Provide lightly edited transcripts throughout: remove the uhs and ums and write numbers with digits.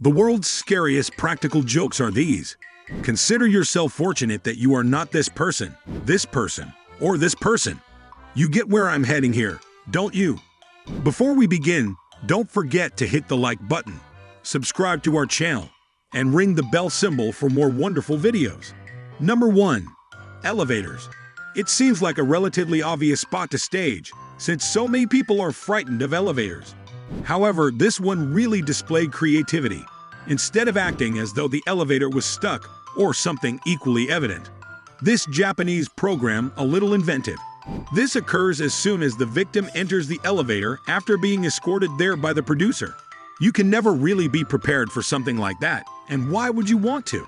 The world's scariest practical jokes are these. Consider yourself fortunate that you are not this person, or this person. You get where I'm heading here, don't you? Before we begin, don't forget to hit the like button, subscribe to our channel, and ring the bell symbol for more wonderful videos. Number 1. Elevators. It seems like a relatively obvious spot to stage, since so many people are frightened of elevators. However, this one really displayed creativity, instead of acting as though the elevator was stuck or something equally evident. This Japanese program a little inventive. This occurs as soon as the victim enters the elevator after being escorted there by the producer. You can never really be prepared for something like that, and why would you want to?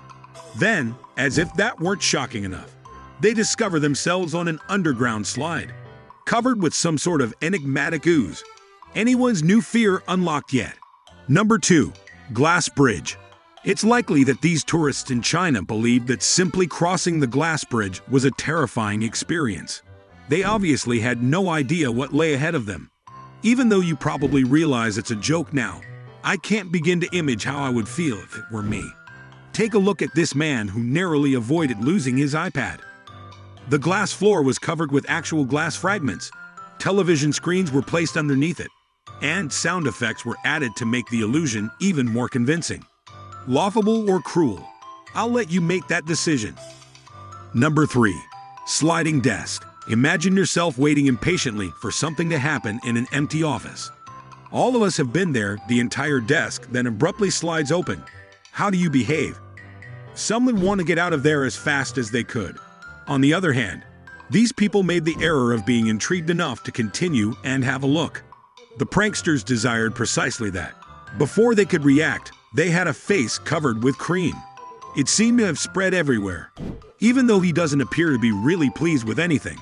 Then, as if that weren't shocking enough, they discover themselves on an underground slide, covered with some sort of enigmatic ooze. Anyone's new fear unlocked yet. Number 2. Glass bridge. It's likely that these tourists in China believed that simply crossing the glass bridge was a terrifying experience. They obviously had no idea what lay ahead of them. Even though you probably realize it's a joke now, I can't begin to image how I would feel if it were me. Take a look at this man who narrowly avoided losing his iPad. The glass floor was covered with actual glass fragments. Television screens were placed underneath it, and sound effects were added to make the illusion even more convincing. Laughable or cruel? I'll let you make that decision. Number 3. Sliding desk. Imagine yourself waiting impatiently for something to happen in an empty office. All of us have been there. The entire desk then abruptly slides open. How do you behave? Some would want to get out of there as fast as they could. On the other hand, these people made the error of being intrigued enough to continue and have a look. The pranksters desired precisely that. Before they could react, they had a face covered with cream. It seemed to have spread everywhere, even though he doesn't appear to be really pleased with anything.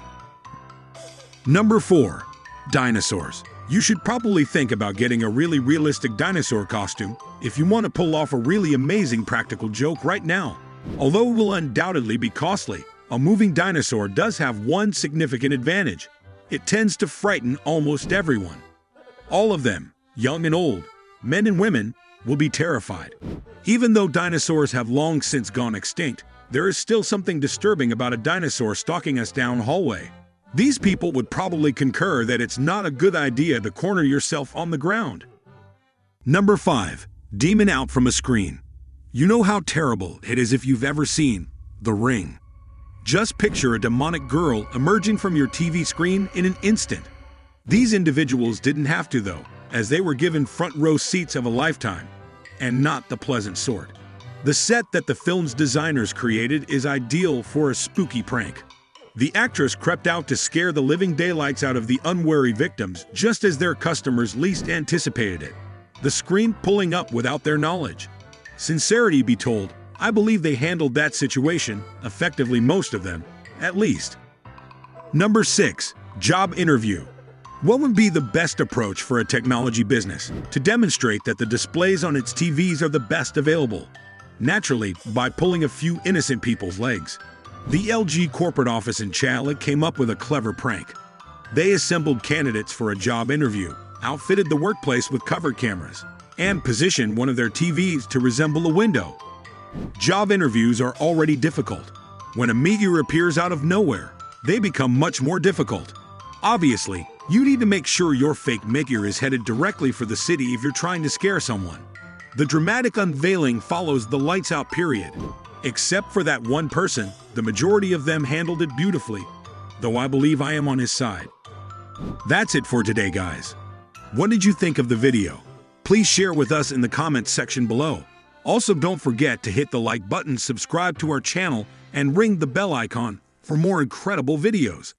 Number 4. Dinosaurs. You should probably think about getting a really realistic dinosaur costume if you want to pull off a really amazing practical joke right now. Although it will undoubtedly be costly, a moving dinosaur does have one significant advantage. It tends to frighten almost everyone. All of them, young and old, men and women, will be terrified. Even though dinosaurs have long since gone extinct, there is still something disturbing about a dinosaur stalking us down a hallway. These people would probably concur that it's not a good idea to corner yourself on the ground. Number 5. Demon out from a screen. You know how terrible it is if you've ever seen The Ring. Just picture a demonic girl emerging from your TV screen in an instant. These individuals didn't have to though, as they were given front row seats of a lifetime, and not the pleasant sort. The set that the film's designers created is ideal for a spooky prank. The actress crept out to scare the living daylights out of the unwary victims just as their customers least anticipated it. The screen pulling up without their knowledge. Sincerity be told, I believe they handled that situation effectively, most of them, at least. Number 6. Job interview. What would be the best approach for a technology business to demonstrate that the displays on its TVs are the best available? Naturally, by pulling a few innocent people's legs. The LG corporate office in Chala came up with a clever prank. They assembled candidates for a job interview, outfitted the workplace with covered cameras, and positioned one of their TVs to resemble a window. Job interviews are already difficult. When a meteor appears out of nowhere, they become much more difficult. Obviously, you need to make sure your fake meteor is headed directly for the city if you're trying to scare someone. The dramatic unveiling follows the lights out period. Except for that one person, the majority of them handled it beautifully, though I believe I am on his side. That's it for today, guys. What did you think of the video? Please share with us in the comments section below. Also, don't forget to hit the like button, subscribe to our channel, and ring the bell icon for more incredible videos.